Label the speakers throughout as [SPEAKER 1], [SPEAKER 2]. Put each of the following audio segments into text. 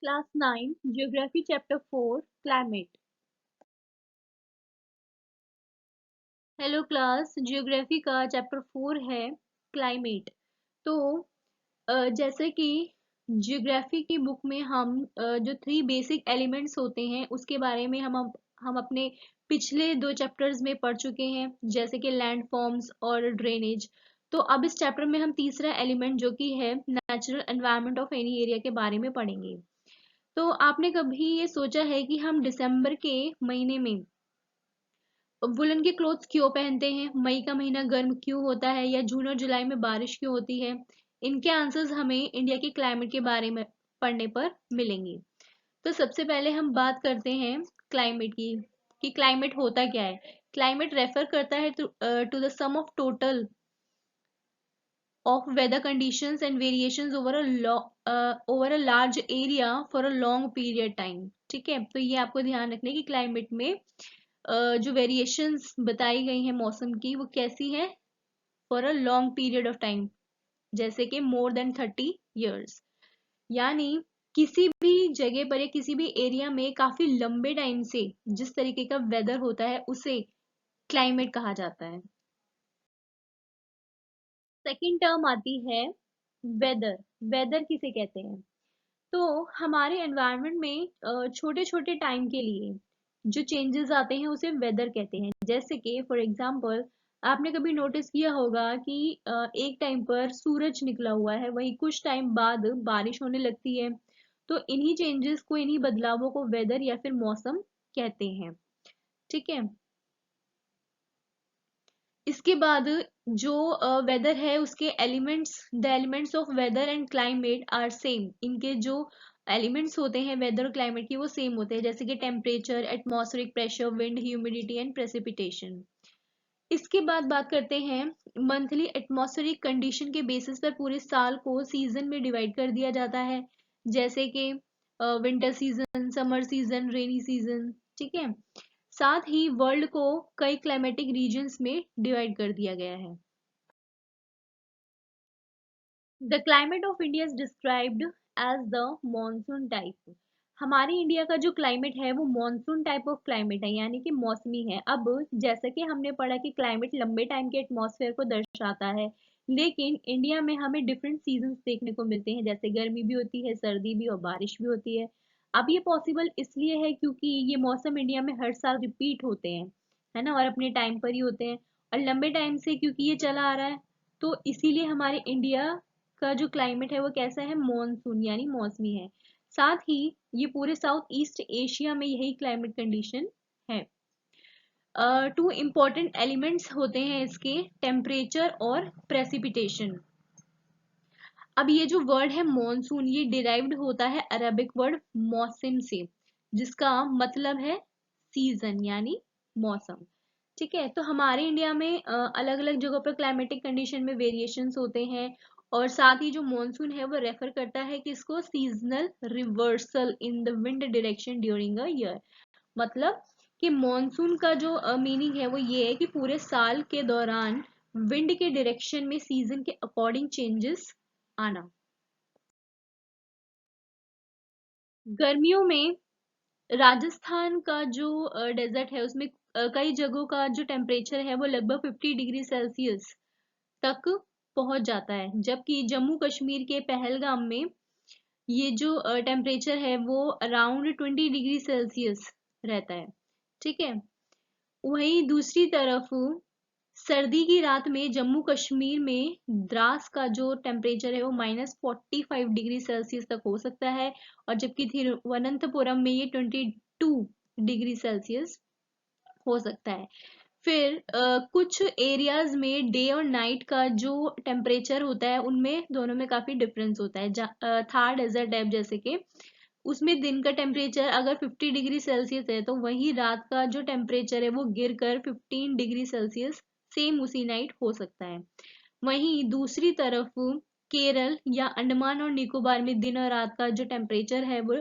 [SPEAKER 1] Class 9, Geography Chapter 4, Climate. Hello class, geography का chapter 4 है climate. तो जैसे कि जियोग्राफी की बुक में हम जो 3 बेसिक एलिमेंट्स होते हैं उसके बारे में हम अपने पिछले 2 चैप्टर्स में पढ़ चुके हैं, जैसे कि लैंड फॉर्म्स और ड्रेनेज। तो अब इस चैप्टर में हम तीसरा एलिमेंट जो कि है natural environment of any area के बारे में पढ़ेंगे। तो आपने कभी ये सोचा है कि हम दिसंबर के महीने में वुलन के क्लोथ्स क्यों पहनते हैं, मई का महीना गर्म क्यों होता है, या जून और जुलाई में बारिश क्यों होती है? इनके आंसर्स हमें इंडिया के क्लाइमेट के बारे में पढ़ने पर मिलेंगे। तो सबसे पहले हम बात करते हैं क्लाइमेट की, कि क्लाइमेट होता क्या है। क्लाइमेट रेफर करता है to the sum of total of weather conditions and variations over a large area for a long period time। ठीक है, तो ये आपको ध्यान रखना है कि क्लाइमेट में जो वेरिएशंस बताई गई हैं मौसम की वो कैसी है, for a long period of time, जैसे कि मोर देन 30 years। यानी किसी भी जगह पर या किसी भी एरिया में काफी लंबे टाइम से जिस तरीके का वेदर होता है उसे क्लाइमेट कहा जाता है। सेकेंड टर्म आती है वेदर। वेदर किसे कहते हैं? तो हमारे एनवायरनमेंट में छोटे छोटे टाइम के लिए जो चेंजेस आते हैं उसे वेदर कहते हैं। जैसे कि फॉर एग्जांपल आपने कभी नोटिस किया होगा कि एक टाइम पर सूरज निकला हुआ है, वही कुछ टाइम बाद बारिश होने लगती है। तो इन्हीं चेंजेस को, इन्हीं बदलावों को वेदर या फिर मौसम कहते हैं। ठीक है, इसके बाद जो वेदर है उसके elements, the elements of weather and climate are same. इनके जो एलिमेंट्स होते हैं वेदर और क्लाइमेट की वो सेम होते हैं, जैसे कि temperature, atmospheric pressure, wind, humidity and precipitation. इसके बाद बात करते हैं मंथली एटमॉस्फेरिक कंडीशन के बेसिस पर पूरे साल को सीजन में डिवाइड कर दिया जाता है, जैसे कि winter season, summer season, rainy season. ठीक है, साथ ही वर्ल्ड को कई क्लाइमेटिक रीजन्स में डिवाइड कर दिया गया है। The climate of India is described as the monsoon type. हमारे इंडिया का जो क्लाइमेट है वो मॉनसून टाइप ऑफ क्लाइमेट है, यानी कि मौसमी है। अब जैसे कि हमने पढ़ा कि क्लाइमेट लंबे टाइम के एटमॉस्फेयर को दर्शाता है, लेकिन इंडिया में हमें डिफरेंट सीजन्स देखने को मिलते हैं, जैसे गर्मी भी होती है, सर्दी भी और बारिश भी होती है। अब ये पॉसिबल इसलिए है क्योंकि ये मौसम इंडिया में हर साल रिपीट होते हैं, है ना, और अपने टाइम पर ही होते हैं। और लंबे टाइम से क्योंकि ये चला आ रहा है, तो इसीलिए हमारे इंडिया का जो क्लाइमेट है वो कैसा है, मॉनसून यानी मौसमी है। साथ ही ये पूरे साउथ ईस्ट एशिया में यही क्लाइमेट कंडीशन है। टू इम्पोर्टेंट एलिमेंट्स होते हैं इसके, टेम्परेचर और प्रेसिपिटेशन। अब ये जो वर्ड है मॉनसून, ये डिराइव्ड होता है अरबिक वर्ड मौसम से, जिसका मतलब है सीजन यानी मौसम। ठीक है, तो हमारे इंडिया में अलग अलग जगहों पर क्लाइमेटिक कंडीशन में वेरिएशंस होते हैं। और साथ ही जो मॉनसून है वो रेफर करता है कि इसको seasonal reversal in the wind direction during a year. मतलब कि मॉनसून का जो मीनिंग है वो ये है कि पूरे साल के दौरान विंड के डायरेक्शन में सीजन के अकॉर्डिंग चेंजेस आना। गर्मियों में राजस्थान का जो डेजर्ट है उसमें कई जगहों का जो टेम्परेचर है वो लगभग 50 डिग्री सेल्सियस तक पहुंच जाता है, जबकि जम्मू कश्मीर के पहलगाम में ये जो टेम्परेचर है वो अराउंड 20 डिग्री सेल्सियस रहता है। ठीक है, वहीं दूसरी तरफ सर्दी की रात में जम्मू कश्मीर में द्रास का जो टेम्परेचर है वो -45 डिग्री सेल्सियस तक हो सकता है, और जबकि तिरुवनंतपुरम में ये 22 डिग्री सेल्सियस हो सकता है। फिर कुछ एरियाज में डे और नाइट का जो टेम्परेचर होता है उनमें दोनों में काफी डिफरेंस होता है। थार डेजर्ट है जैसे कि, उसमें दिन का टेम्परेचर अगर 50 डिग्री सेल्सियस है तो वहीं रात का जो टेम्परेचर है वो गिर कर 15 डिग्री सेल्सियस सेम उसी नाइट हो सकता है। वहीं दूसरी तरफ केरल या अंडमान और निकोबार में दिन और रात का जो टेम्परेचर है वो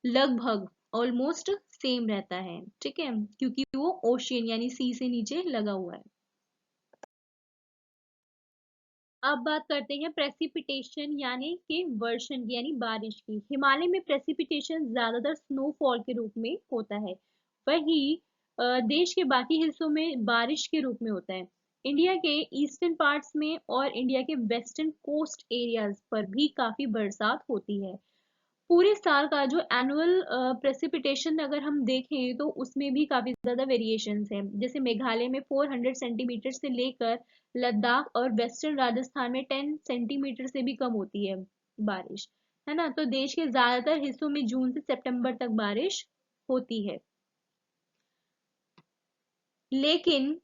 [SPEAKER 1] लगभग ऑलमोस्ट सेम रहता है। ठीक है, क्योंकि वो ओशियन यानी सी से नीचे लगा हुआ है। अब बात करते हैं प्रेसिपिटेशन यानी कि वर्षण की, यानी बारिश की। हिमालय में प्रेसिपिटेशन ज्यादातर स्नोफॉल के रूप में होता है, वही देश के बाकी हिस्सों में बारिश के रूप में होता है। इंडिया के ईस्टर्न पार्ट्स में और इंडिया के वेस्टर्न कोस्ट एरियाज पर भी काफी बरसात होती है। पूरे साल का जो एनुअल प्रेसिपिटेशन अगर हम देखें तो उसमें भी काफी ज्यादा वेरिएशंस हैं। जैसे मेघालय में 400 सेंटीमीटर से लेकर लद्दाख और वेस्टर्न राजस्थान में 10 सेंटीमीटर से भी कम होती है बारिश, है ना। तो देश के ज्यादातर हिस्सों में जून से सितंबर तक बारिश होती है। लेकिन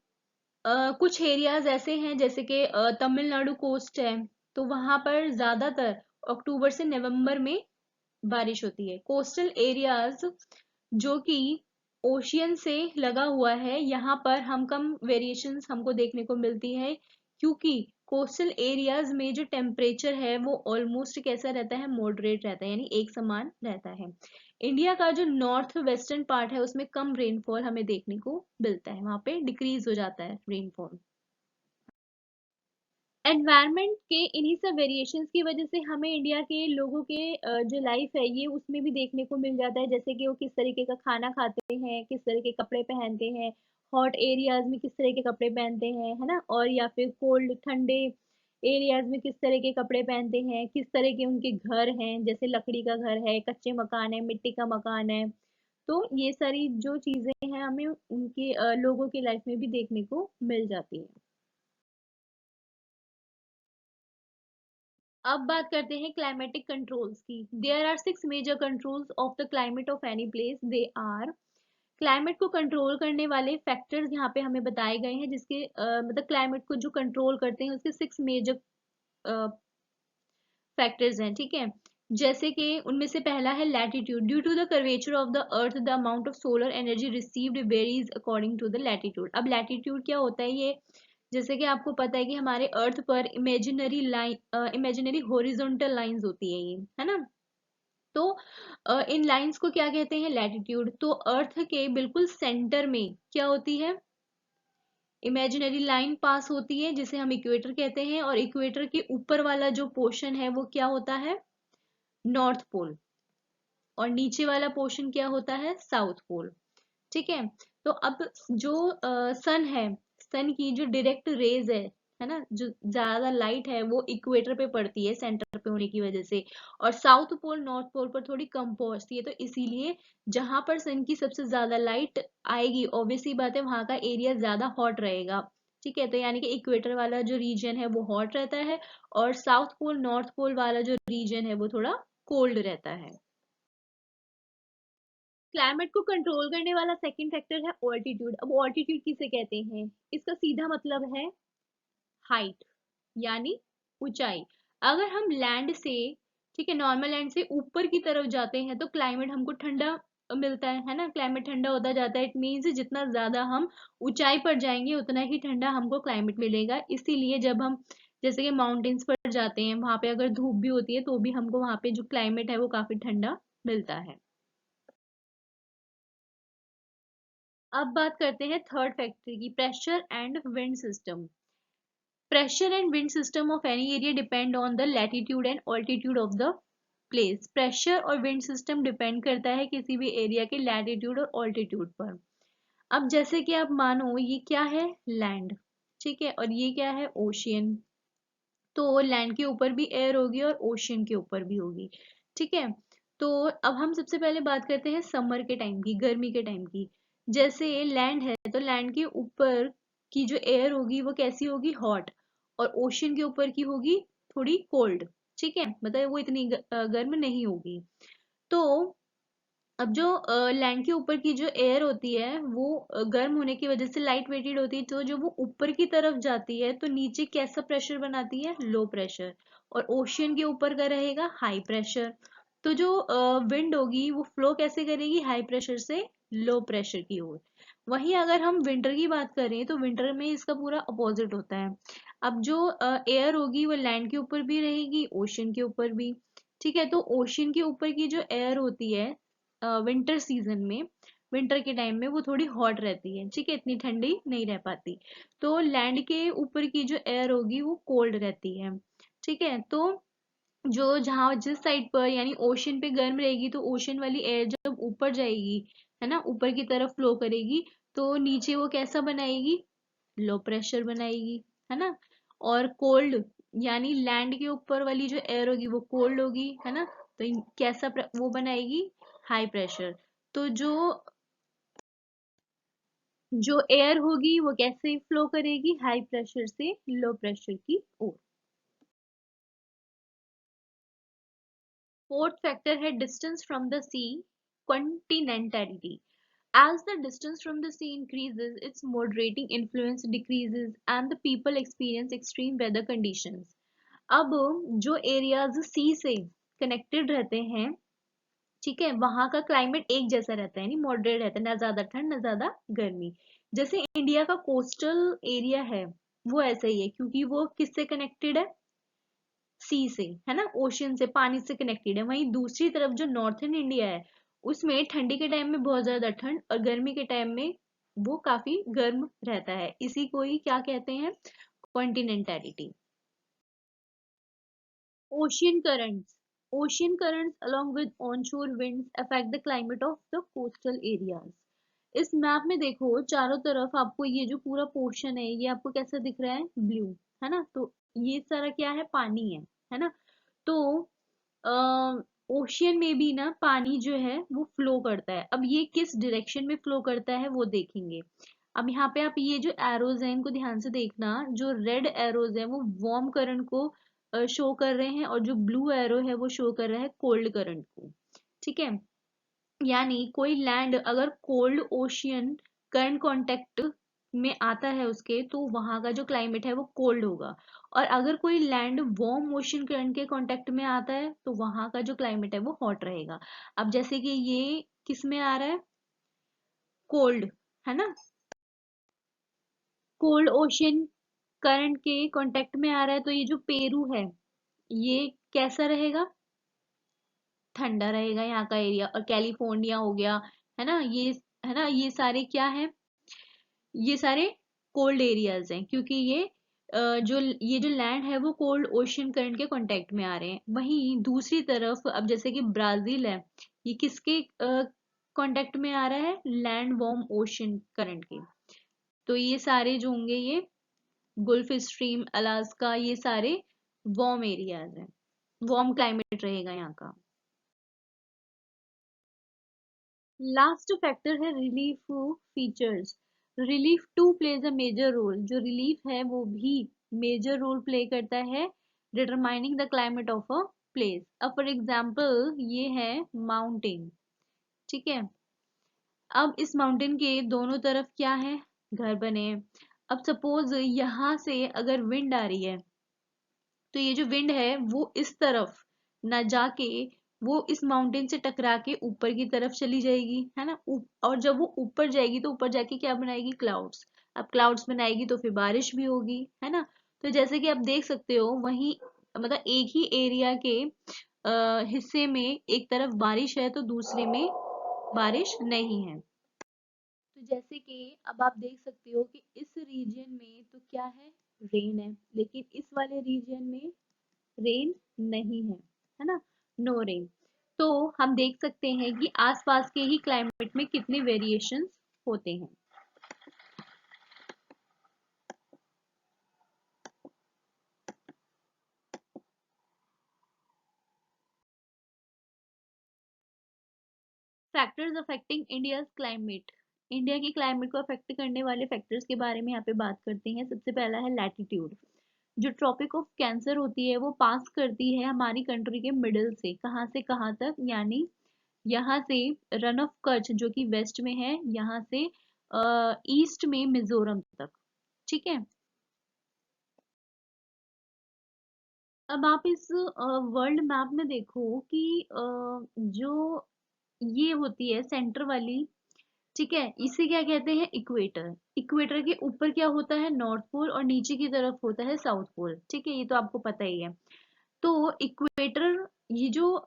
[SPEAKER 1] कुछ एरियाज ऐसे हैं जैसे कि तमिलनाडु कोस्ट है, तो वहां पर ज्यादातर अक्टूबर से नवंबर में बारिश होती है। कोस्टल एरियाज जो कि ओशियन से लगा हुआ है, यहाँ पर हम कम वेरिएशंस हमको देखने को मिलती है, क्योंकि कोस्टल एरियाज में जो टेम्परेचर है वो ऑलमोस्ट कैसा रहता है, मॉडरेट रहता है, यानी एक समान रहता है। इंडिया का जो नॉर्थ वेस्टर्न पार्ट है उसमें कम रेनफॉल हमें देखने को मिलता है, वहां पे डिक्रीज हो जाता है रेनफॉल। एनवायरनमेंट के इन्हीं सब वेरिएशंस की वजह से हमें इंडिया के लोगों के जो लाइफ है ये उसमें भी देखने को मिल जाता है। जैसे कि वो किस तरीके का खाना खाते हैं, किस तरह के कपड़े पहनते हैं, हॉट एरियाज में किस तरह के कपड़े पहनते हैं, है ना, और या फिर कोल्ड ठंडे एरियाज में किस तरह के कपड़े पहनते हैं, किस तरह के उनके घर हैं, जैसे लकड़ी का घर है, कच्चे मकान है, मिट्टी का मकान है। तो ये सारी जो चीजें हैं हमें उनके लोगों की लाइफ में भी देखने को मिल जाती है। अब बात करते हैं क्लाइमेटिक कंट्रोल्स की। There are 6 major controls of the climate of any place. They are, climate को कंट्रोल करने वाले फैक्टर्स यहाँ पे हमें बताए गए हैं, जिसके मतलब क्लाइमेट को जो कंट्रोल करते हैं उसके 6 मेजर फैक्टर्स हैं, ठीक है। जैसे कि उनमें से पहला है latitude. Due to the curvature of the earth the amount of solar energy received varies according to the latitude. अब लैटिट्यूड क्या होता है ये, जैसे कि आपको पता है कि हमारे अर्थ पर imaginary line, imaginary horizontal lines होती है, ये है ना। तो इन लाइंस को क्या कहते हैं, लैटिट्यूड। तो अर्थ के बिल्कुल सेंटर में क्या होती है, इमेजिनरी लाइन पास होती है, जिसे हम इक्वेटर कहते हैं, और इक्वेटर के ऊपर वाला जो पोर्शन है वो क्या होता है, नॉर्थ पोल। और नीचे वाला पोर्शन क्या होता है, साउथ पोल, ठीक है। तो अब जो सन है, सन की जो डायरेक्ट रेज है ना, जो ज्यादा लाइट है वो इक्वेटर पे पड़ती है सेंटर पे होने की वजह से, और साउथ पोल नॉर्थ पोल पर थोड़ी कम पहुंचती है। तो इसीलिए जहां पर सन की सबसे ज्यादा लाइट आएगी, ऑब्वियसली बात है वहां का एरिया ज्यादा हॉट रहेगा, ठीक है। तो यानी कि इक्वेटर वाला जो रीजन है वो हॉट रहता है, और साउथ पोल नॉर्थ पोल वाला जो रीजन है वो थोड़ा कोल्ड रहता है। क्लाइमेट को कंट्रोल करने वाला सेकंड फैक्टर है ऑल्टीट्यूड। अब ऑल्टीट्यूड किसे कहते हैं, इसका सीधा मतलब है हाइट, यानी ऊंचाई। अगर हम लैंड से, ठीक है, नॉर्मल लैंड से ऊपर की तरफ जाते हैं तो क्लाइमेट हमको ठंडा मिलता है ना, क्लाइमेट ठंडा होता जाता है। इट मीन्स जितना ज्यादा हम ऊंचाई पर जाएंगे उतना ही ठंडा हमको क्लाइमेट मिलेगा। इसीलिए जब हम जैसे कि माउंटेन्स पर जाते हैं, वहां पे अगर धूप भी होती है तो भी हमको वहां पे जो क्लाइमेट है वो काफी ठंडा मिलता है। अब बात करते हैं थर्ड फैक्टर की, pressure and wind system. Pressure and wind system of any area depend on the latitude and altitude of the place. Pressure और wind system depend करता है किसी भी एरिया के latitude और altitude पर। अब जैसे कि आप मानो ये क्या है, लैंड, ठीक है, और ये क्या है, ओशियन। तो लैंड के ऊपर भी एयर होगी और ओशियन के ऊपर भी होगी, ठीक है। तो अब हम सबसे पहले बात करते हैं समर के टाइम की, गर्मी के टाइम की। जैसे लैंड है तो लैंड के ऊपर की जो एयर होगी वो कैसी होगी, हॉट, और ओशियन के ऊपर की होगी थोड़ी कोल्ड, ठीक है, मतलब वो इतनी गर्म नहीं होगी। तो अब जो लैंड के ऊपर की जो एयर होती है वो गर्म होने की वजह से लाइट वेटेड होती है, तो जो वो ऊपर की तरफ जाती है तो नीचे कैसा प्रेशर बनाती है, लो प्रेशर, और ओशियन के ऊपर का रहेगा हाई प्रेशर। तो जो विंड होगी वो फ्लो कैसे करेगी, हाई प्रेशर से लो प्रेशर की ओर। वहीं अगर हम विंटर की बात करें तो विंटर में इसका पूरा अपोजिट होता है। अब जो एयर होगी वो लैंड के ऊपर भी रहेगी, ओशियन के ऊपर भी, ठीक है। तो ओशियन के ऊपर की जो एयर होती है विंटर सीजन में, विंटर के टाइम में वो थोड़ी हॉट रहती है, ठीक है, इतनी ठंडी नहीं रह पाती। तो लैंड के ऊपर की जो एयर होगी वो कोल्ड रहती है, ठीक है। तो जो जहाँ जिस साइड पर यानी ओशन पे गर्म रहेगी तो ओशन वाली एयर जब ऊपर जाएगी, है ना, ऊपर की तरफ फ्लो करेगी, तो नीचे वो कैसा बनाएगी, लो प्रेशर बनाएगी, है ना। और कोल्ड यानी लैंड के ऊपर वाली जो एयर होगी वो कोल्ड होगी, है ना। तो कैसा वो बनाएगी, हाई प्रेशर। तो जो जो एयर होगी वो कैसे फ्लो करेगी, हाई प्रेशर से लो प्रेशर की ओर। फोर्थ फैक्टर है distance from the sea, continentality. As the distance from the sea increases, its moderating influence decreases and the people experience extreme weather conditions. अब जो एरियाज सी से connected रहते हैं, ठीक है, वहां का क्लाइमेट एक जैसा रहता है, नहीं मॉडरेट रहता है, ना ज्यादा ठंड ना ज्यादा गर्मी। जैसे इंडिया का कोस्टल एरिया है वो ऐसा ही है, क्योंकि वो किससे कनेक्टेड है, सी से, है ना, ओशन से, पानी से कनेक्टेड है। वहीं दूसरी तरफ जो नॉर्थन इंडिया है उसमें ठंडी के टाइम में बहुत ज्यादा ठंड और गर्मी के टाइम में वो काफी गर्म रहता है, इसी को ही क्या कहते हैं, continentality. Ocean currents, ocean currents along with onshore winds affect the climate of the coastal areas. इस मैप में देखो चारों तरफ आपको ये जो पूरा पोर्शन है ये आपको कैसा दिख रहा है, ब्लू, है ना। तो ये सारा क्या है, पानी है ना। तो ओशियन में भी ना पानी जो है वो फ्लो करता है। अब ये किस डायरेक्शन में फ्लो करता है वो देखेंगे। अब यहाँ पे आप ये जो एरोज हैं इनको ध्यान से देखना, जो रेड एरोज है वो वार्म करंट को शो कर रहे हैं और जो ब्लू एरो है वो शो कर रहा है कोल्ड करंट को, ठीक है। यानी कोई लैंड अगर कोल्ड ओशियन करंट कांटेक्ट में आता है उसके, तो वहां का जो क्लाइमेट है वो कोल्ड होगा। और अगर कोई लैंड वार्म ओशियन करंट के कांटेक्ट में आता है तो वहां का जो क्लाइमेट है वो हॉट रहेगा। अब जैसे कि ये किस में आ रहा है, कोल्ड, है ना, कोल्ड ओशियन करंट के कांटेक्ट में आ रहा है, तो ये जो पेरू है ये कैसा रहेगा, ठंडा रहेगा यहाँ का एरिया। और कैलिफोर्निया हो गया, है ना, ये, है ना, ये सारे क्या है, ये सारे कोल्ड एरियाज हैं, क्योंकि ये जो लैंड है वो कोल्ड ओशियन करंट के कांटेक्ट में आ रहे हैं। वहीं दूसरी तरफ अब जैसे कि ब्राजील है, ये किसके कांटेक्ट में आ रहा है, लैंड वार्म ओशियन करंट के। तो ये सारे जो होंगे ये गुल्फ स्ट्रीम, अलास्का, ये सारे वार्म एरियाज हैं, वार्म क्लाइमेट रहेगा यहाँ का। लास्ट फैक्टर है relief features. Relief too plays a major role, जो रिलीफ है वो भी मेजर रोल प्ले करता है determining the climate of a place. अब फॉर एग्जांपल ये है माउंटेन, ठीक है। अब इस माउंटेन के दोनों तरफ क्या है, घर बने हैं। अब सपोज यहाँ से अगर विंड आ रही है तो ये जो विंड है वो इस तरफ ना जाके वो इस माउंटेन से टकरा के ऊपर की तरफ चली जाएगी, है ना। और जब वो ऊपर जाएगी तो ऊपर जाके क्या बनाएगी, क्लाउड्स। अब क्लाउड्स बनाएगी तो फिर बारिश भी होगी, है ना। तो जैसे कि आप देख सकते हो वहीं मतलब एक ही एरिया के हिस्से में एक तरफ बारिश है तो दूसरे में बारिश नहीं है। तो जैसे कि अब आप देख सकते हो कि इस रीजन में तो क्या है, रेन है, लेकिन इस वाले रीजन में रेन नहीं है ना, नो रेन। तो हम देख सकते हैं कि आसपास के ही क्लाइमेट में कितने वेरिएशंस होते हैं। Factors affecting India's climate, India की क्लाइमेट को अफेक्ट करने वाले फैक्टर्स के बारे में यहाँ पे बात करते हैं। सबसे पहला है लैटिट्यूड। जो ट्रॉपिक ऑफ कैंसर होती है वो पास करती है हमारी कंट्री के मिडिल से, कहाँ से कहाँ तक, यानी यहाँ से रन ऑफ कच्छ जो कि वेस्ट में है, यहाँ से ईस्ट में मिजोरम तक, ठीक है। अब आप इस वर्ल्ड मैप में देखो कि जो ये होती है सेंटर वाली, ठीक है, इसे क्या कहते हैं, इक्वेटर। इक्वेटर के ऊपर क्या होता है, नॉर्थ पोल, और नीचे की तरफ होता है साउथ पोल, ठीक है, ये तो आपको पता ही है। तो इक्वेटर, ये जो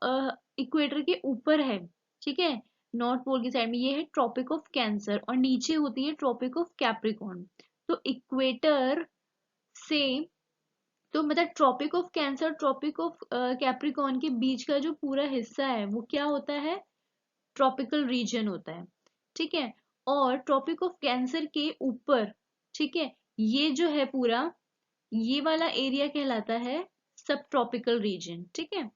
[SPEAKER 1] इक्वेटर के ऊपर है, ठीक है, नॉर्थ पोल की साइड में ये है ट्रॉपिक ऑफ कैंसर और नीचे होती है ट्रॉपिक ऑफ कैप्रिकॉर्न। तो इक्वेटर से, तो मतलब tropic of Cancer tropic of Capricorn के बीच का जो पूरा हिस्सा है वो क्या होता है, ट्रॉपिकल रीजन होता है। ठीक है। और ट्रॉपिक ऑफ कैंसर के ऊपर, ठीक है, ये जो है पूरा, ये वाला एरिया कहलाता है सब ट्रॉपिकल रीजन। ठीक है।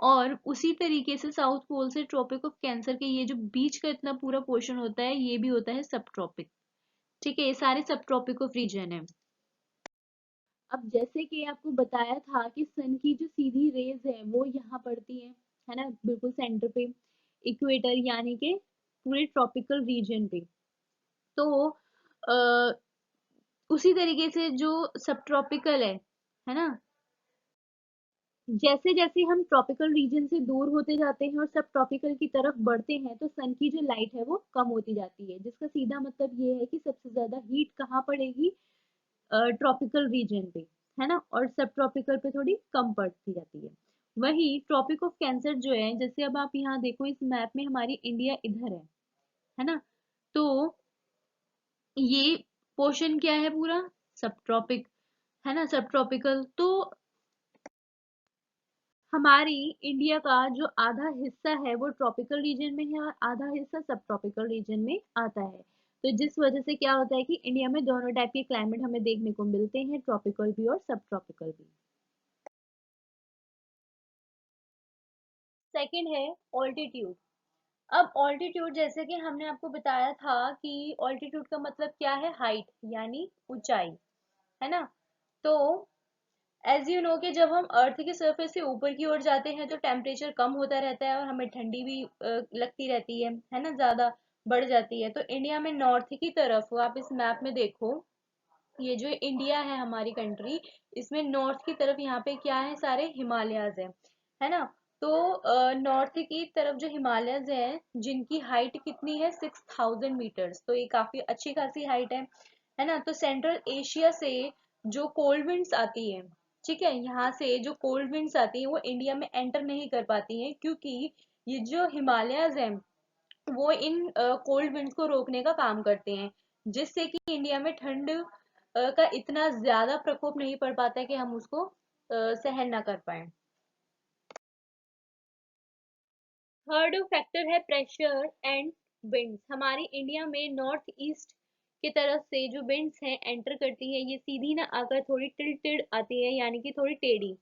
[SPEAKER 1] और उसी तरीके से साउथ पोल से ट्रॉपिक ऑफ कैंसर के ये जो बीच का इतना पूरा पोर्शन होता है ये भी होता है सब ट्रॉपिक। ठीक है, ये सारे सब ट्रॉपिक ऑफ रीजन है। अब जैसे कि आपको बताया था कि सन की जो सीधी रेज है वो यहाँ पड़ती है ना, बिल्कुल सेंटर पे, इक्वेटर यानी कि पूरे ट्रॉपिकल रीजन पे। तो आ, उसी तरीके से जो सब ट्रॉपिकल है ना, जैसे जैसे हम ट्रॉपिकल रीजन से दूर होते जाते हैं और सब ट्रॉपिकल की तरफ बढ़ते हैं तो सन की जो लाइट है वो कम होती जाती है, जिसका सीधा मतलब ये है कि सबसे ज्यादा हीट कहाँ पड़ेगी, ट्रॉपिकल रीजन पे, है ना, और सब ट्रॉपिकल पे थोड़ी कम पड़ती जाती है। वही ट्रॉपिक ऑफ कैंसर जो है, जैसे अब आप यहाँ देखो इस मैप में हमारी इंडिया इधर है ना, तो ये पोर्शन क्या है पूरा सब ट्रॉपिक, है ना, सब ट्रॉपिकल। तो हमारी इंडिया का जो आधा हिस्सा है वो ट्रॉपिकल रीजन में है और आधा हिस्सा सब ट्रॉपिकल रीजन में आता है। तो जिस वजह से क्या होता है कि इंडिया में दोनों टाइप के क्लाइमेट हमें देखने को मिलते हैं, ट्रॉपिकल भी और सब ट्रॉपिकल भी। सेकंड है ऑल्टीट्यूड। अब ऑल्टीट्यूड जैसे कि हमने आपको बताया था कि ऑल्टीट्यूड का मतलब क्या है, हाइट यानी ऊंचाई, है ना। तो एज यू नो कि जब हम अर्थ की सरफेस से ऊपर की ओर जाते हैं तो टेम्परेचर कम होता रहता है और हमें ठंडी भी लगती रहती है ना, ज्यादा बढ़ जाती है। तो इंडिया में नॉर्थ की तरफ आप इस मैप में देखो, ये जो इंडिया है हमारी कंट्री, इसमें नॉर्थ की तरफ यहाँ पे क्या है, सारे हिमालयाज है ना। तो नॉर्थ की तरफ जो हिमालयज है जिनकी हाइट कितनी है 6000 मीटर्स, तो ये काफी अच्छी खासी हाइट है ना। तो सेंट्रल एशिया से जो कोल्ड विंड्स आती है, ठीक है, यहाँ से जो कोल्ड विंड्स आती है वो इंडिया में एंटर नहीं कर पाती हैं क्योंकि ये जो हिमालयज है वो इन कोल्ड विंड्स को रोकने का काम करते हैं, जिससे कि इंडिया में ठंड का इतना ज्यादा प्रकोप नहीं पड़ पाता है कि हम उसको सहन ना कर पाए। थर्ड फैक्टर है प्रेशर एंड विंड्स। हमारे इंडिया में नॉर्थ ईस्ट की तरफ से जो विंड्स हैं एंटर करती है, ये सीधी ना आकर थोड़ी टिल्टेड आती है यानी कि थोड़ी टेढ़ी।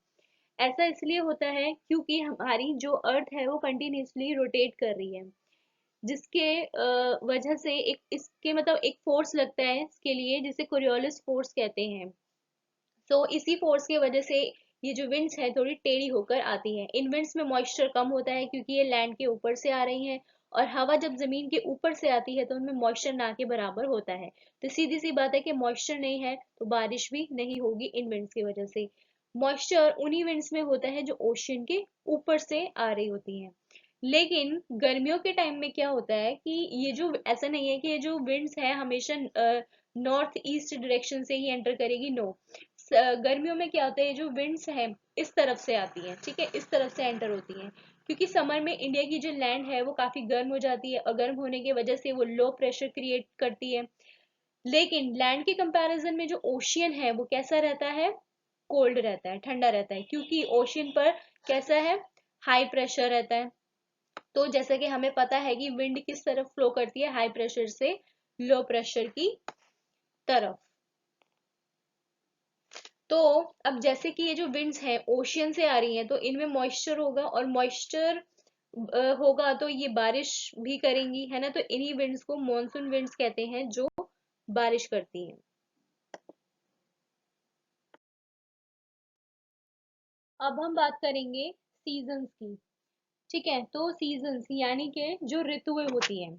[SPEAKER 1] ऐसा इसलिए होता है क्योंकि हमारी जो अर्थ है वो कंटिन्यूसली रोटेट कर रही है, जिसके वजह से एक इसके मतलब एक फोर्स लगता है इसके लिए जिसे कोरियोलिस फोर्स कहते हैं। तो इसी फोर्स की वजह से ये जो विंड्स है थोड़ी टेढ़ी होकर आती है। इन विंड्स में मॉइस्चर कम होता है क्योंकि ये लैंड के ऊपर से आ रही हैं, और हवा जब जमीन के ऊपर से आती है तो उनमें मॉइस्चर ना के बराबर होता है। तो सीधी सी बात है कि मॉइस्चर नहीं है तो बारिश भी नहीं होगी इन विंड्स की वजह से। मॉइस्चर उन्हीं विंड्स में होता है जो ओशियन के ऊपर से आ रही होती हैं। लेकिन गर्मियों के टाइम में क्या होता है कि ये जो, ऐसा नहीं है कि ये जो विंड्स है हमेशा नॉर्थ ईस्ट डायरेक्शन से ही एंटर करेगी, नो। गर्मियों में क्या होता है, ये जो विंड्स हैं इस तरफ से आती हैं, ठीक है, इस तरफ से एंटर होती हैं क्योंकि समर में इंडिया की जो लैंड है वो काफी गर्म हो जाती है और गर्म होने की वजह से वो लो प्रेशर क्रिएट करती है। लेकिन लैंड के कंपैरिजन में जो ओशियन है वो कैसा रहता है, कोल्ड रहता है, ठंडा रहता है, क्योंकि ओशियन पर कैसा है, हाई प्रेशर रहता है। तो जैसा कि हमें पता है कि विंड किस तरफ फ्लो करती है, हाई प्रेशर से लो प्रेशर की तरफ। तो अब जैसे कि ये जो विंड्स हैं ओशियन से आ रही हैं तो इनमें मॉइस्चर होगा और मॉइस्चर होगा तो ये बारिश भी करेंगी, है ना। तो इन्हीं विंड्स को मॉनसून विंड्स कहते हैं जो बारिश करती हैं। अब हम बात करेंगे सीजन्स की। ठीक है, तो सीजन्स यानी कि जो ऋतुएं होती हैं।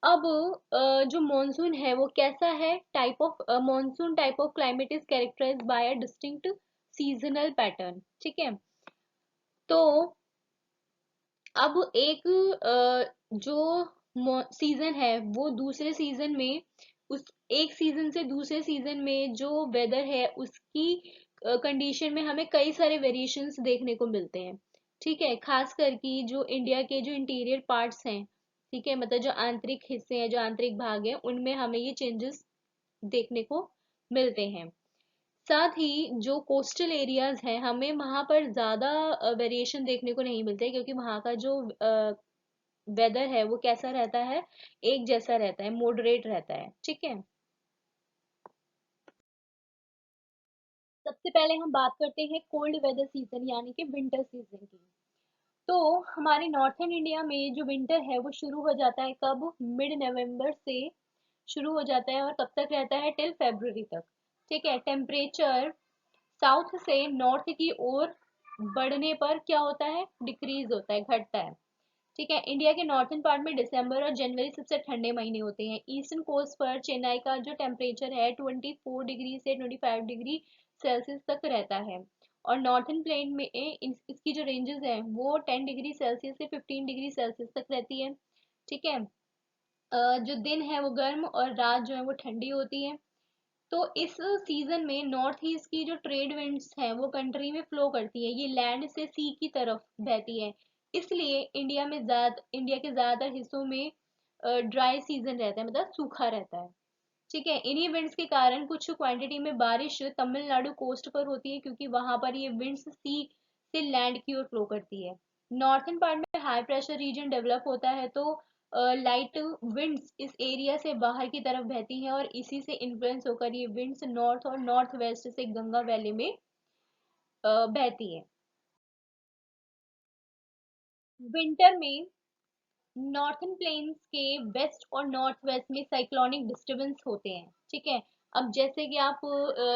[SPEAKER 1] अब जो मॉनसून है वो कैसा है, type of monsoon type of climate is characterised by a distinct seasonal pattern. ठीक है। तो अब एक जो सीजन है वो दूसरे सीजन में, उस एक सीजन से दूसरे सीजन में जो वेदर है उसकी कंडीशन में हमें कई सारे वेरिएशंस देखने को मिलते हैं। ठीक है, खास करके जो इंडिया के जो इंटीरियर पार्ट्स हैं, ठीक है, मतलब जो आंतरिक हिस्से हैं, जो आंतरिक भाग है, उनमें हमें ये चेंजेस देखने को मिलते हैं। साथ ही जो कोस्टल एरियाज हैं, हमें वहां पर ज्यादा वेरिएशन देखने को नहीं मिलते, क्योंकि वहां का जो वेदर है वो कैसा रहता है, एक जैसा रहता है, मॉडरेट रहता है। ठीक है, सबसे पहले हम बात करते हैं कोल्ड वेदर सीजन यानी कि विंटर सीजन की। तो हमारे नॉर्थन इंडिया में जो विंटर है वो शुरू हो जाता है कब, मिड नवंबर से शुरू हो जाता है और कब तक रहता है, टिल फरवरी तक। ठीक है, टेम्परेचर साउथ से नॉर्थ की ओर बढ़ने पर क्या होता है, डिक्रीज होता है, घटता है। ठीक है, इंडिया के नॉर्थन पार्ट में दिसंबर और जनवरी सबसे ठंडे महीने होते हैं। ईस्टर्न कोस्ट पर चेन्नई का जो टेम्परेचर है 24 डिग्री से 25 डिग्री सेल्सियस तक रहता है। और नॉर्थन प्लेन में इसकी जो रेंजेस हैं वो 10 डिग्री सेल्सियस से 15 डिग्री सेल्सियस तक रहती है। ठीक है, जो दिन है वो गर्म और रात जो है वो ठंडी होती है। तो इस सीजन में नॉर्थ ईस्ट की जो ट्रेड विंड्स हैं वो कंट्री में फ्लो करती है, ये लैंड से सी की तरफ बहती है। इसलिए इंडिया के ज्यादातर हिस्सों में ड्राई सीजन रहता है, मतलब सूखा रहता है। ठीक है, इन्हीं विंड्स के कारण कुछ क्वांटिटी में बारिश तमिलनाडु कोस्ट पर होती है, क्योंकि वहां पर ये विंड्स सी से लैंड की ओर फ्लो करती है। नॉर्थन पार्ट में हाई प्रेशर रीजन डेवलप होता है, तो लाइट विंड्स इस एरिया से बाहर की तरफ बहती हैं और इसी से इन्फ्लुएंस होकर ये विंड्स नॉर्थ और नॉर्थ वेस्ट से गंगा वैली में बहती है। विंटर में नॉर्थन प्लेन्स के वेस्ट और नॉर्थ वेस्ट में साइक्लोनिक डिस्टरबेंस होते हैं। ठीक है, अब जैसे कि आप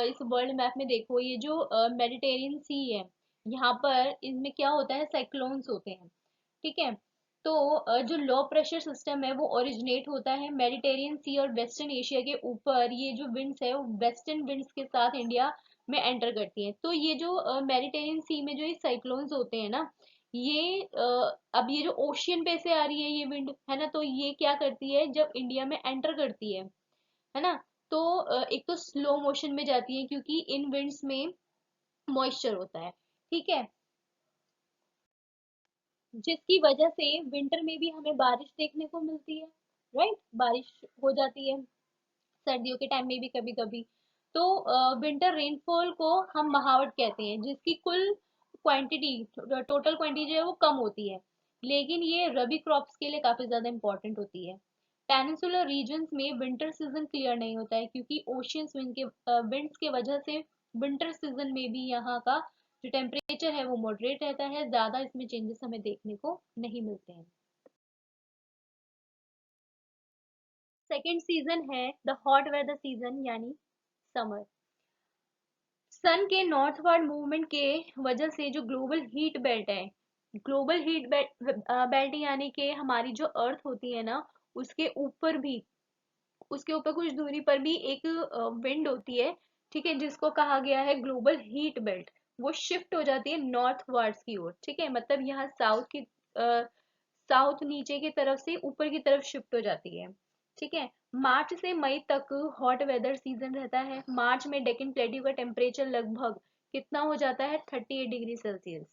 [SPEAKER 1] इस वर्ल्ड मैप में देखो, ये जो मेडिटेरियन सी है, यहाँ पर इनमें क्या होता है, साइक्लोन्स होते हैं। ठीक है, तो जो लो प्रेशर सिस्टम है वो ओरिजिनेट होता है मेडिटेरियन सी और वेस्टर्न एशिया के ऊपर। ये जो विंड्स है वो वेस्टर्न विंड्स के साथ इंडिया में एंटर करती हैं। तो ये जो मेडिटेरियन सी में जो ये साइक्लोन्स होते हैं ना, ये अब ये जो ओशियन पे से आ रही है ये विंड है ना, तो ये क्या करती है जब इंडिया में एंटर करती है ना, तो एक तो स्लो मोशन में जाती है क्योंकि इन विंड्स में मॉइस्चर होता है। ठीक है, जिसकी वजह से विंटर में भी हमें बारिश देखने को मिलती है। राइट, बारिश हो जाती है सर्दियों के टाइम में भी कभी कभी। तो विंटर रेनफॉल को हम महावट कहते हैं, जिसकी कुल क्वांटिटी, टोटल क्वांटिटी जो है वो कम होती है, लेकिन ये रबी क्रॉप्स के लिए काफी ज्यादा इंपॉर्टेंट होती है। पेनिनसुलर रीजन्स में विंटर सीजन क्लियर नहीं होता है, क्योंकि ओशियंस विंड्स के वजह से विंटर सीजन में भी यहाँ का जो टेम्परेचर है वो मॉडरेट रहता है, ज्यादा इसमें चेंजेस हमें देखने को नहीं मिलते हैं। सेकेंड सीजन है द हॉट वेदर सीजन यानी समर। सन के नॉर्थवर्ड मूवमेंट के वजह से जो ग्लोबल हीट बेल्ट है, ग्लोबल हीट बेल्ट यानी कि हमारी जो अर्थ होती है ना, उसके ऊपर भी, उसके ऊपर कुछ दूरी पर भी एक विंड होती है। ठीक है, जिसको कहा गया है ग्लोबल हीट बेल्ट। वो शिफ्ट हो जाती है नॉर्थ वर्ड्स की ओर। ठीक है, मतलब यहाँ साउथ नीचे की तरफ से ऊपर की तरफ शिफ्ट हो जाती है। ठीक है, मार्च से मई तक हॉट वेदर सीजन रहता है। मार्च में डेक्कन प्लेट्यू का टेम्परेचर लगभग कितना हो जाता है, 38 डिग्री सेल्सियस।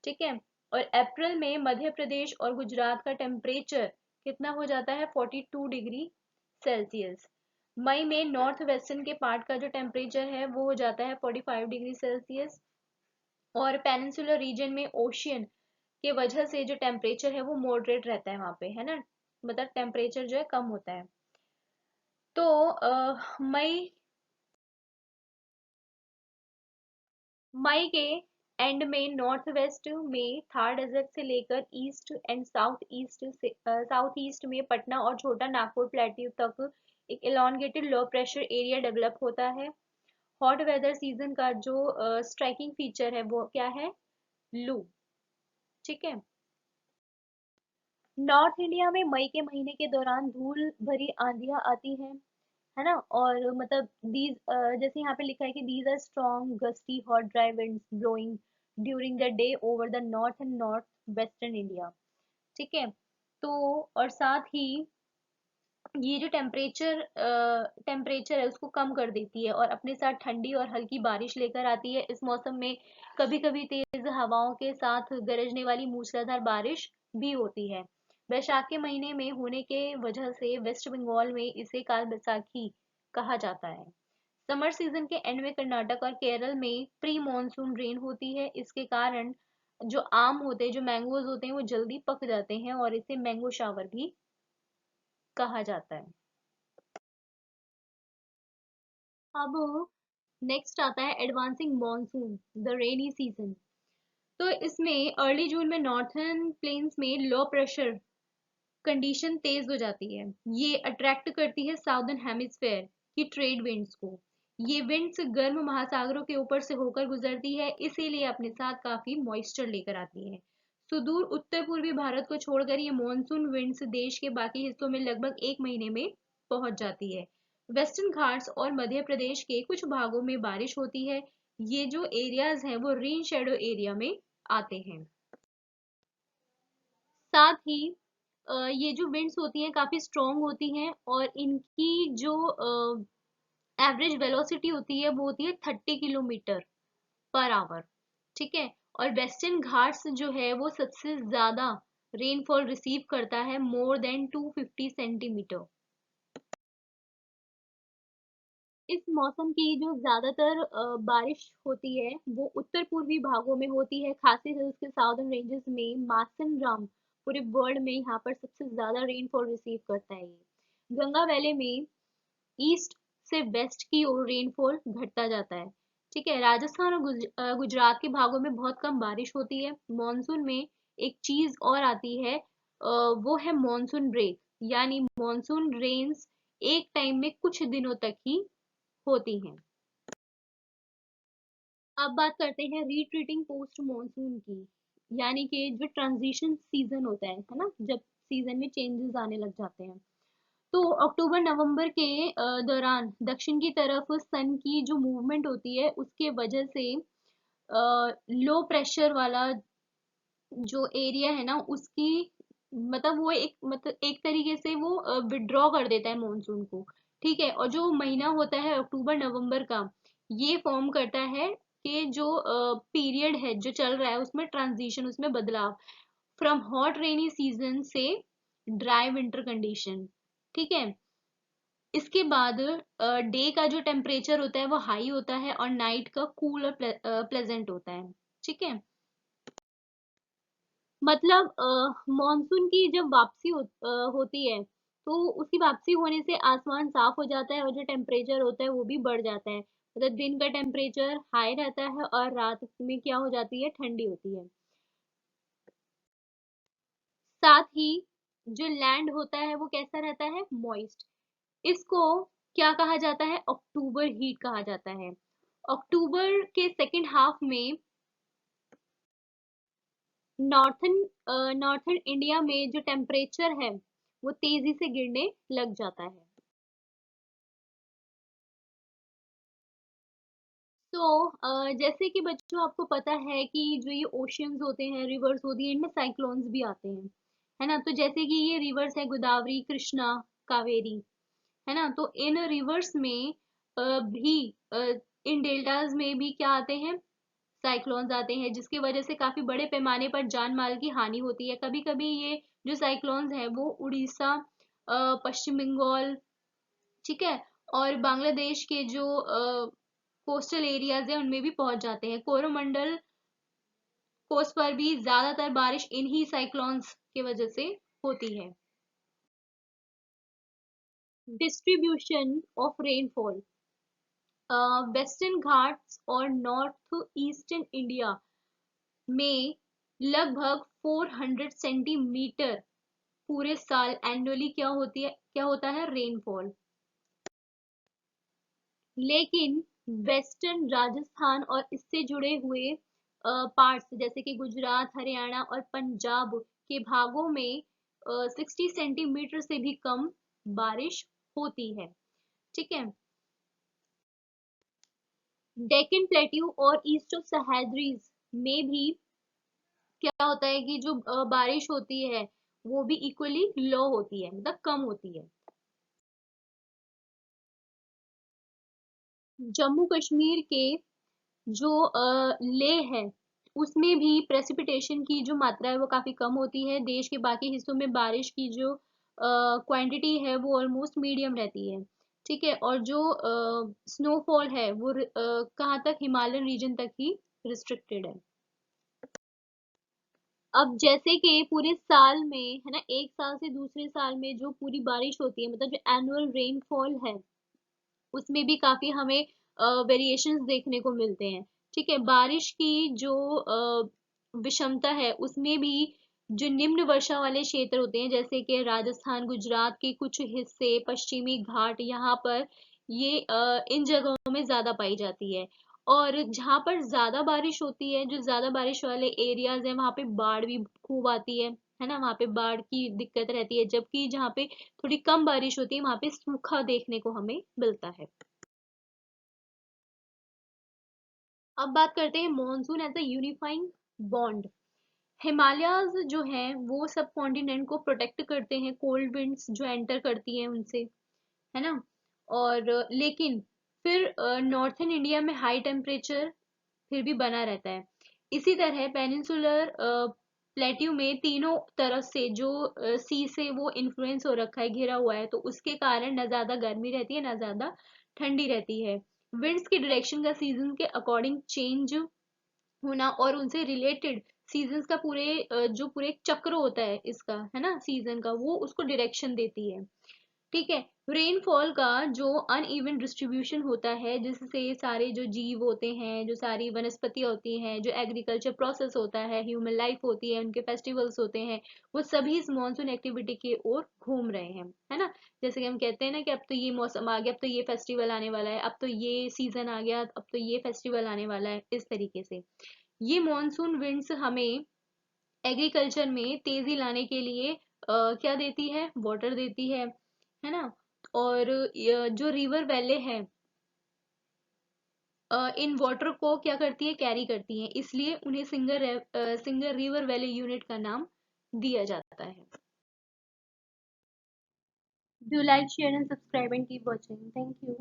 [SPEAKER 1] ठीक है, और अप्रैल में मध्य प्रदेश और गुजरात का टेम्परेचर कितना हो जाता है, 42 डिग्री सेल्सियस। मई में नॉर्थ वेस्टर्न के पार्ट का जो टेम्परेचर है वो हो जाता है 45 डिग्री सेल्सियस। और पेनिनसुलर रीजन में ओशियन के वजह से जो टेम्परेचर है वो मॉडरेट रहता है वहां पे, है ना, मतलब टेम्परेचर जो है कम होता है। तो मई मई के एंड में नॉर्थ वेस्ट में थार डेजर्ट से लेकर ईस्ट एंड साउथ ईस्ट में पटना और छोटा नागपुर प्लेट्यू तक एक elongated low pressure area develop होता है। हॉट वेदर सीजन का जो स्ट्राइकिंग फीचर है वो क्या है, लू। ठीक है, नॉर्थ इंडिया में मई के महीने के दौरान धूल भरी आंधियां आती हैं, है ना, और मतलब दीज जैसे यहाँ पे लिखा है कि these are strong gusty hot dry winds blowing during the day over the north and north western India. ठीक है, तो और साथ ही ये जो टेम्परेचर है उसको कम कर देती है और अपने साथ ठंडी और हल्की बारिश लेकर आती है। इस मौसम में कभी कभी तेज हवाओं के साथ गरजने वाली मूसलाधार बारिश भी होती है, वैशाख के महीने में होने के वजह से वेस्ट बंगाल में इसे काल बैसाखी कहा जाता है। समर सीजन के एंड में कर्नाटक और केरल में प्री मॉनसून रेन होती है। इसके कारण जो आम होते हैं, जो मैंगोज होते हैं, वो जल्दी पक जाते हैं और इसे मैंगो शावर भी कहा जाता है। अब नेक्स्ट आता है advancing monsoon, the rainy season. तो इसमें अर्ली जून में नॉर्थर्न प्लेन्स में लो प्रेशर कंडीशन तेज हो जाती है। ये अट्रैक्ट करती है साउदर्न हेमिस्फेयर की ट्रेड विंड्स को। ये विंड्स गर्म महासागरों के ऊपर से होकर गुजरती है, इसीलिए अपने साथ काफी मॉइस्चर लेकर आती है। सुदूर उत्तर पूर्वी भारत को छोड़कर ये मॉनसून विंड्स देश के बाकी हिस्सों में लगभग एक महीने में पहुंच जाती है। वेस्टर्न घाट्स और मध्य प्रदेश के कुछ भागों में बारिश होती है। ये जो एरियाज हैं वो रेन शेडो एरिया में आते हैं। साथ ही ये जो विंड्स होती हैं काफी स्ट्रॉन्ग होती हैं और इनकी जो एवरेज वेलोसिटी होती है वो होती है 30 किलोमीटर पर आवर। ठीक है। और वेस्टर्न घाट्स जो है वो सबसे ज्यादा रेनफॉल रिसीव करता है, मोर देन 250 सेंटीमीटर। इस मौसम की जो ज्यादातर बारिश होती है वो उत्तर पूर्वी भागों में होती है। खासी हिल्स के साउदर्न रेंजेस में मासिनराम पूरे वर्ल्ड में यहाँ पर सबसे ज्यादा रेनफॉल रिसीव करता है ये। गंगा वैली में ईस्ट से वेस्ट की ओर रेनफॉल घटता जाता है। ठीक है। राजस्थान और गुजरात के भागों में बहुत कम बारिश होती है। मॉनसून में एक चीज और आती है, वो है मॉनसून ब्रेक, यानी मॉनसून रेन्स एक टाइम में कुछ दिनों तक ही होती हैं। अब बात करते हैं रिट्रीटिंग पोस्ट मॉनसून की, यानी कि जो ट्रांजिशन सीजन होता है ना, जब सीजन में चेंजेस आने लग जाते हैं। तो अक्टूबर नवंबर के दौरान दक्षिण की तरफ सन की जो मूवमेंट होती है उसके वजह से लो प्रेशर वाला जो एरिया है ना उसकी मतलब वो एक तरीके से वो विड्रॉ कर देता है मॉनसून को। ठीक है। और जो महीना होता है अक्टूबर नवंबर का, ये फॉर्म करता है कि जो पीरियड है जो चल रहा है उसमें ट्रांजिशन, उसमें बदलाव फ्रॉम हॉट रेनी सीजन से ड्राई विंटर कंडीशन। ठीक है। इसके बाद डे का जो टेम्परेचर होता है वो हाई होता है और नाइट का कूल और प्लेजेंट होता है। ठीक है। मतलब मॉनसून की जब वापसी होती है तो उसकी वापसी होने से आसमान साफ हो जाता है और जो टेम्परेचर होता है वो भी बढ़ जाता है। मतलब दिन का टेम्परेचर हाई रहता है और रात में क्या हो जाती है, ठंडी होती है। साथ ही जो लैंड होता है वो कैसा रहता है, मॉइस्ट। इसको क्या कहा जाता है, अक्टूबर हीट कहा जाता है। अक्टूबर के सेकेंड हाफ में नॉर्थन इंडिया में जो टेम्परेचर है वो तेजी से गिरने लग जाता है। तो जैसे कि बच्चों आपको पता है कि जो ये ओशियंस होते हैं, रिवर्स होती हैं, इनमें साइक्लोन्स भी आते हैं, है ना। तो जैसे कि ये रिवर्स है गोदावरी, कृष्णा, कावेरी, है ना। तो इन रिवर्स में भी इन डेल्टाज में भी क्या आते हैं, साइक्लोन्स आते हैं, जिसकी वजह से काफी बड़े पैमाने पर जान माल की हानि होती है। कभी कभी ये जो साइक्लोन्स है वो उड़ीसा, पश्चिम बंगाल, ठीक है, और बांग्लादेश के जो कोस्टल एरियाज है उनमें भी पहुंच जाते हैं। कोरोमंडल कोस्ट पर भी ज्यादातर बारिश इन्हीं साइक्लोन्स की वजह से होती है। Distribution of rainfall, western Ghats और नॉर्थ ईस्टर्न इंडिया में लगभग 400 सेंटीमीटर पूरे साल एनुअली क्या होता है, रेनफॉल। लेकिन वेस्टर्न राजस्थान और इससे जुड़े हुए पार्ट्स जैसे कि गुजरात, हरियाणा और पंजाब के भागों में 60 सेंटीमीटर से भी कम बारिश होती है। ठीक है। डेक्कन प्लेट्यू और ईस्ट ऑफ सह्याद्रीज में भी क्या होता है कि जो बारिश होती है वो भी इक्वली लो होती है, मतलब कम होती है। जम्मू कश्मीर के जो लेह है उसमें भी प्रेसिपिटेशन की जो मात्रा है वो काफ़ी कम होती है। देश के बाकी हिस्सों में बारिश की जो क्वांटिटी है वो ऑलमोस्ट मीडियम रहती है। ठीक है, और जो स्नोफॉल है वो कहाँ तक, हिमालयन रीजन तक ही रिस्ट्रिक्टेड है। अब जैसे कि पूरे साल में है ना, एक साल से दूसरे साल में जो पूरी बारिश होती है, मतलब जो एनुअल रेनफॉल है, उसमें भी काफी हमें वेरिएशंस देखने को मिलते हैं। ठीक है, बारिश की जो विषमता है उसमें भी जो निम्न वर्षा वाले क्षेत्र होते हैं, जैसे कि राजस्थान, गुजरात के कुछ हिस्से, पश्चिमी घाट, यहाँ पर ये इन जगहों में ज्यादा पाई जाती है। और जहाँ पर ज्यादा बारिश होती है, जो ज्यादा बारिश वाले एरियाज है, वहां पे बाढ़ भी खूब आती है ना, वहां पे बाढ़ की दिक्कत रहती है। जबकि जहाँ पे थोड़ी कम बारिश होती है, वहां पे सूखा देखने को हमें मिलता है। अब बात करते हैं monsoon as a unifying bond. Himalayas जो हैं वो सब कॉन्टिनेंट को प्रोटेक्ट करते हैं कोल्ड विंड्स जो एंटर करती हैं उनसे, है ना। और लेकिन फिर नॉर्थन इंडिया में हाई टेम्परेचर फिर भी बना रहता है। इसी तरह पेनिनसुलर प्लेट्यू में तीनों तरफ से जो सी से वो इन्फ्लुएंस हो रखा है, घिरा हुआ है, तो उसके कारण ना ज्यादा गर्मी रहती है ना ज्यादा ठंडी रहती है। विंड्स की डायरेक्शन का सीजन के अकॉर्डिंग चेंज होना और उनसे रिलेटेड सीजन्स का जो पूरे एक चक्र होता है इसका, है ना, सीजन का, वो उसको डायरेक्शन देती है। ठीक है, रेनफॉल का जो अनइवन डिस्ट्रीब्यूशन होता है, जिससे सारे जो जीव होते हैं, जो सारी वनस्पतियां होती हैं, जो एग्रीकल्चर प्रोसेस होता है, ह्यूमन लाइफ होती है, उनके फेस्टिवल्स होते हैं, वो सभी इस मानसून एक्टिविटी की ओर घूम रहे हैं, है ना। जैसे कि हम कहते हैं ना कि अब तो ये मौसम आ गया, अब तो ये फेस्टिवल आने वाला है, अब तो ये सीजन आ गया, अब तो ये फेस्टिवल आने वाला है, इस तरीके से ये मॉनसून विंड्स हमें एग्रीकल्चर में तेजी लाने के लिए क्या देती है, वाटर देती है ना। और जो रिवर वैले है, इन वाटर को क्या करती है, कैरी करती है, इसलिए उन्हें सिंगर रिवर वैली यूनिट का नाम दिया जाता है। Do like, share and subscribe and keep watching. Thank you.